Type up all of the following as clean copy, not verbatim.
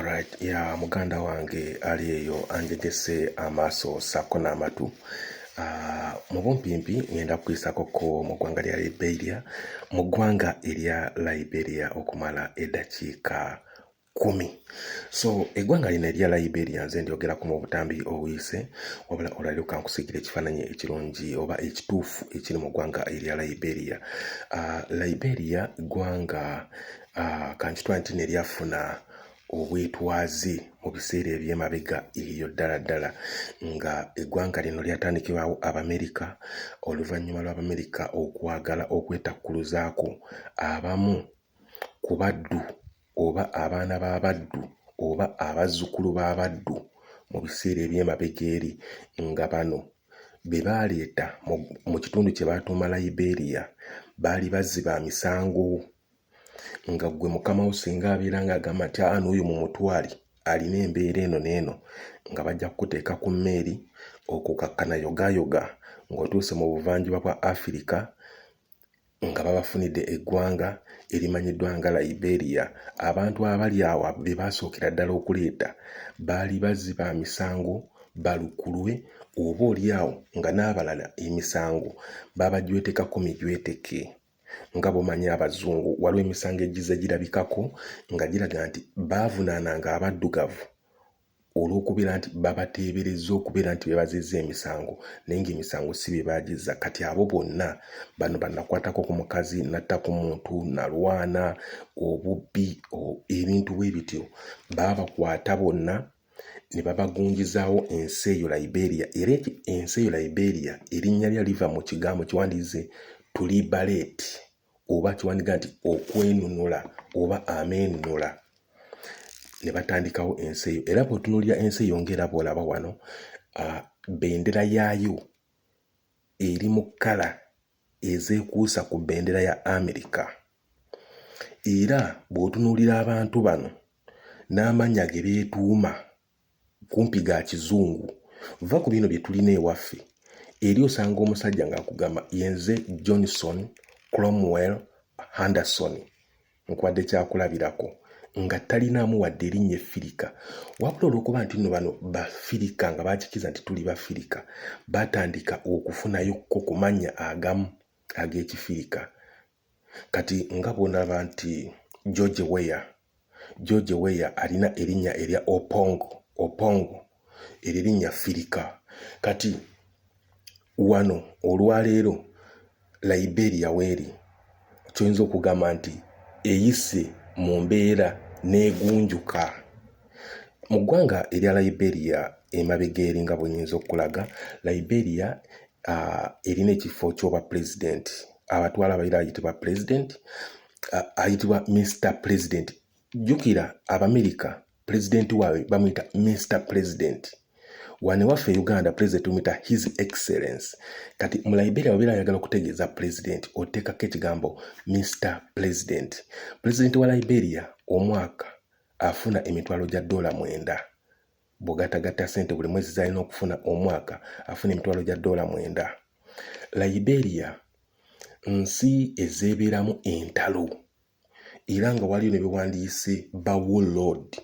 Alright, ya muganda wange ali eyo anjegese amaaso sako n'amatu. Mu bumpimpi ngenda kukuyisako ko mu ggwanga lya Liberia, mu ggwanga erya Liberia okumala eddakiika 10. So eggwanga lino erya Liberia nze ndyogerako mu butambi obuyise, wabula olwaliro kankusiigire ekifaananyi ekirungi oba ekituufu ekiri mu ggwanga erya Liberia. Liberia ggwanga kankitwala nti neryafuna obwetwaze mu biseera eby'emabega eyo ddala nga eggwanga lino lyatandikibwawo Abamerika oluvannyuma lw'Abamerika okwagala okwetakkuluzaako abamu ku baddu oba abaana b'abaddu oba abazzukulu b'abaddu mu biseera eby'emabega eri, nga bano be baaleeta mu kitundu kye baatuuma Liberia baali bazzi ba misango, nga gwe mukama wo singa abeera ng'agamba nti n'oyo mu mutwali alina embeera eno n'eno, nga bajja kukuteeka ku mmeeri okukakkana yogayoga ng'otuuse mu buvanjuba bwa Afirika, nga babafunidde eggwanga erimanyiddwa nga Liberia. Abantu abali awo be baasookera ddala okuleeta baali bazzi ba misango balukulwe, oba oliawo nga n'abalala emisango babagyetekako mijweteke. Nga bw'omanyi Abazungu waliwo emisango egize girabikako nga giraga nti baavunaananga abaddugavu olw'okubeera nti babateeberezza okubeera nti bebazizza emisango, naye ng'emisango si be baagizza. Kati abo bonna bano bannakwatako ku mukazi, natta ku muntu, nalwana, obubbi, ebintu bwe bityo, baabakwata bonna ne babagunjizaawo ensi eyo Liberia. Era ensi eyo Liberia erinnya lya liva mu kigambo kiwandiize to liberate, oba kiwandiika nti okwenunula oba ameenunula. Ne batandikawo ensi eyo, era bw'otunuulira ensi eyo ng'era bw'olaba wano, bendera yaayo eri mu kkala ezeekuusa ku bendera ya Amerika. Era bw'otunuulira abantu bano n'amannya ge beetuuma kumpi ga kizungu, va ku bino bye tulina ewaffe. Eri osanga omusajja ng'akugamba yenze Johnson Cromwell Henderson, nkwadde kyakulabirako, nga talinaamu wadde erinnya Effirika. Wabula olw'okuba nti nno bano Bafirika nga baakikiza nti tuli Bafirika, baatandika okufunayokko ku mannya agamu ag'Ekifirika. Kati nga bw'onaba nti George Weah alina erinnya erya Opongo, eryo erinnya Firika. Kati wano olwaleero Liberia weeri kyoyinza okugamba nti eyise mu mbeera n'egunjuka. Mu ggwanga erya Liberia emabega eri nga bwenyinza okulaga, Liberia erina ekifo ky'oba pulezidenti. Abatwala abaira ayitibwa pulezidenti, ayitibwa Mr. President. Jjukira Abamerika pulezidenti waabwe bamuyita Mr. President. Wano ewaffe Uganda pulezidenti tumuyita His Excellence. Kati mu Liberia wabeera ayagala okutegeeza pulezidenti oteekako ekigambo Mr. President. Pulezidenti wa Liberia omwaka afuna emitwalo gya $9. Bw'ogattagatta ssente buli mwezi z'alina okufuna omwaka afuna emitwalo gya $9. Liberia nsi ezeebeeramu entalo, era nga waliyo ne bewandiise Byewtagga,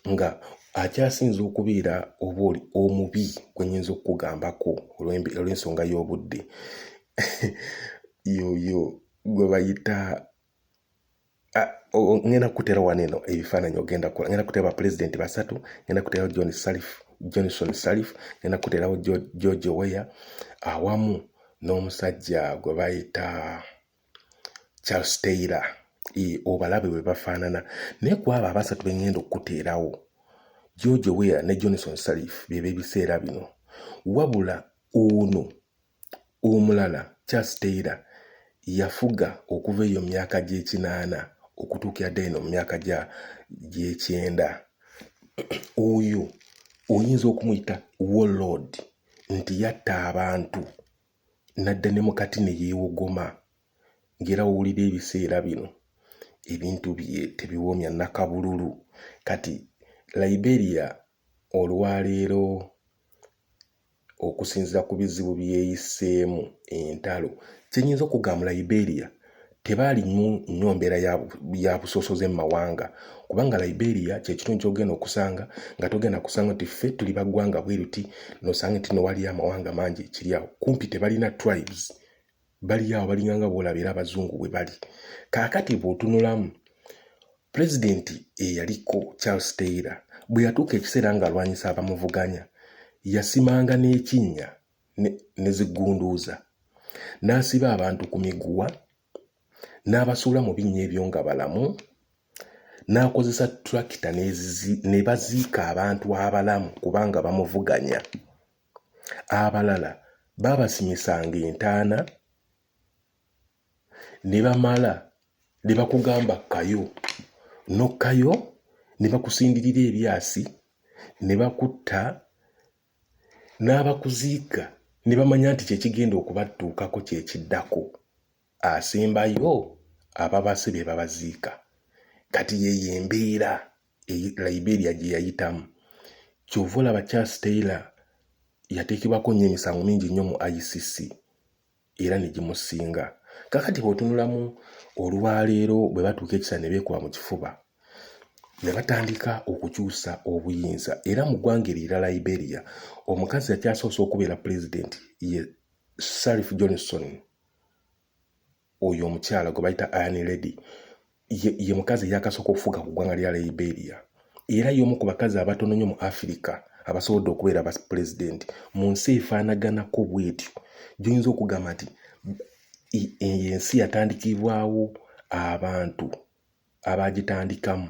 nga akyasinza okubeera oba omubi gwe nnyinza okukugambako olw'ensonga y'obudde yoyo gwe bayita ngenda kukutera wano eno ebifaananyi ogenda kukola. Ngenda kutera bapulezidenti 3, ngenda kuterawo Johnson Sirleaf, ngenda kuterawo George Weah awamu n'omusajja gwe bayita Charles Taylor. Obalabe bwe bafaanana, naye ku abo abasatu be ngenda okuteerawo, George Weah ne Johnson Sirleaf bye b'ebiseera bino. Wabula ono omulala Charles Taylor yafuga okuva eyo mu myaka gy'ekinaana okutuukira ddala eno mu myaka gy'ekyenda. Oyo oyinza okumuyita warlord nti yatta abantu nadda ne mukati ne yeewogoma, ng'era owulira ebiseera bino ebintu bye tebiwoomya nakabululu. Kati Liberia olwaleero okusinziira ku bizibu byeyiseemu, entalo, kyenyinza okugamba Liberia tebaali nnyo mbeera ya busosoze mu mawanga kubanga Liberia kyekitundu kyogenda okusanga nga togenda kusanga nti ffe tuli baggwanga bwe ruti nosanga nti no waliyo amawanga mangi kiri awo kumpi tebalina tribes bali awo balinganga boolabira abazungu bwe bali kaakati bw'otunulamu pulezidenti eyaliko Charles Taylor bwe yatuuka ekiseera ng'alwanyisa abamuvuganya yasimanga n'ekinnya ne zigunduuza n'asiba abantu ku miguwa n'abasuula mu binnya ebyo nga balamu n'akozesa tractor ne baziika abantu abalamu kubanga bamuvuganya abalala babasimisanga entaana ne bamala ne bakugamba kayo nokkayo ne bakusindirira ebyasi ne bakutta n'abakuziika ne bamanya nti kyekigenda okubattuukako kyekiddako asembayo ababase be babaziika kati yeyo embeera Liberia gye yayitamu kyova olaba Charles Taylor yateekebwako nnyo emisango mingi nnyo mu ICC era ne gimusinga kakati bw'otunulamu olwaleero bwe batuuka ekisa ne beekuba mu kifuba ne batandika okukyusa obuyinza era mu ggwanga erira Liberia omukazi yakyasoose okubeera pulezidenti ye Sirleaf Johnson oyo omukyala gwe bayita Iron Lady ye mukazi eyakasooka okufuga ku ggwanga lya Liberia era y'omu ku bakazi abatono nnyo mu Africa abasobodde okubeera ba pulezidenti mu nsi efaanaganako bw'etyo gy'oyinza okugamba nti ensi yatandikibwawo abantu abagitandikamu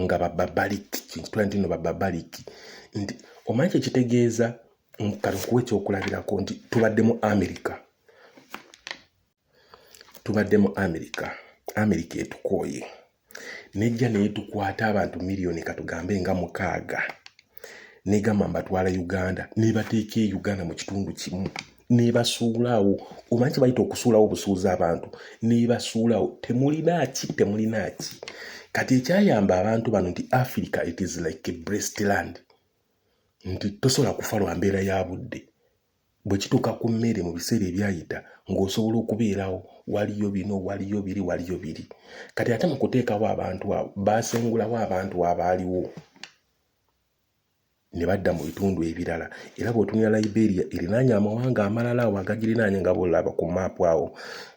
nga bababaliki kintu nti no bababaliki nti omanyi kyekitegeeza katukuwa ekyokulabirako nti tubadde mu America etukooye nejja neyetukwata abantu miliyoni katugambe nga 6 negamba mbatwala Uganda nebateeka Uganda mu kitundu kimu nebasuulawo omanyi kye bayita okusuulawo obusuuzi abantu nebasuulawo temulina ki kati ekyayamba abantu bano nti Africa it is like a blessed land nti tosobola kufa lwa mbeera ya budde bwe kituuka ku mmere mu biseera ebyayita ng'osobola okubeerawo waliyo bino waliyo biri kati ate mu kuteekawo abantu abo baasengulawo abantu abaaliwo ne badda mu bitundu ebirala era bw'otunira Liberia erinaanya amawanga amalala awo agagirinaanya nga bolaba ku maapu awo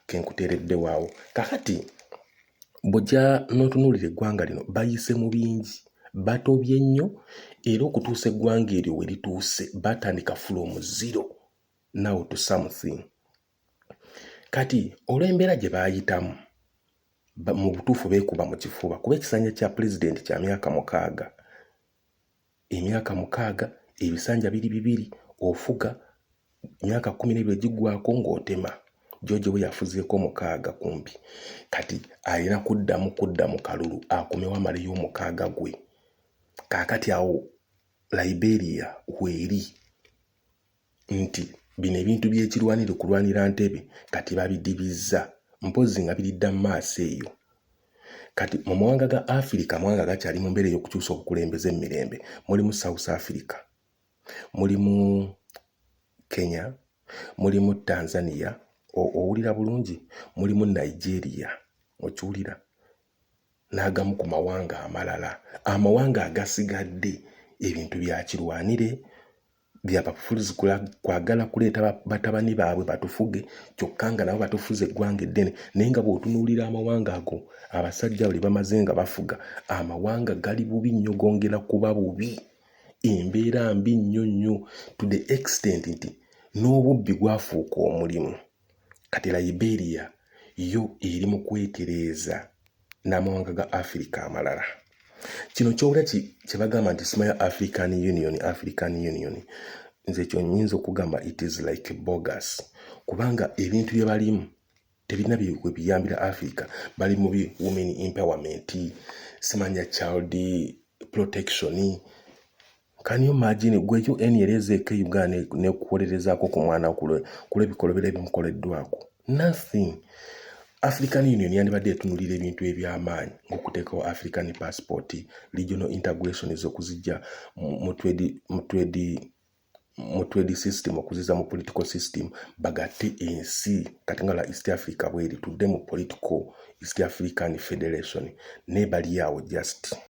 kenkuteereddewo awo kakati bw'ojja n'otunuulira eggwanga lino bayise mu bingi batobye nnyo era okutuusa eggwanga eryo we lituuse batandika from zero now to something kati olw'embeera gye baayitamu mu butuufu beekuba mu kifuba kuba ekisanja kya pulezidenti kya emyaka 6 ebisanja 2 ofuga myaka 12 giggwako ng'otema George we yafuzeeko 6 kumpi kati alina kudda mu kalulu akomewo amaleyo 6 gwe kaakati awo Liberia weeri nti bino ebintu by'ekirwanire kulwanira ntebe kati babidibizza mpozi nga biridda mu maaso eyo kati mu mawanga ga Africa amawanga gakyali mu mbeera y'okukyusa obukulembeze emirembe mulimu South Africa mulimu Kenya mulimu Tanzania owulira bulungi mulimu Nigeria okiwulira n'agamu ku mawanga amalala amawanga agasigadde ebintu byakirwanire byabafuzi kwagala kuleeta batabani baabwe batufuge kyokka nga nabo batufuze eggwanga eddene naye nga bw'otunuulira amawanga ago abasajja bali bamaze nga bafuga amawanga gali bubi nnyo gongera kuba bubi embeera mbi nnyo to the extent nti n'obubbi gwafuuka omulimu kati Liberia yo eri mu kwetereeza n'amawanga ga Africa amalala kino kyowula kye bagamba nti Small African Union nze kyo nnyinza okugamba it is like bogus kubanga ebintu bye balimu tebirina bwe biyambira Africa bali mu women empowerment simanya child protection can you imagine gwejo enyerezeko Uganda ne kukolerezaako ku mwana kulebikolo ebimukoleddwako nothing African Union yandibadde etunulira ebintu eby'amaanyi ng'okuteekawo African passport regional integration ez'okuzijja mu trade mu trade system okuziza mu political system bagatte ensi kati nga la East Africa bweri tudde mu political East African Federation ne bali awo just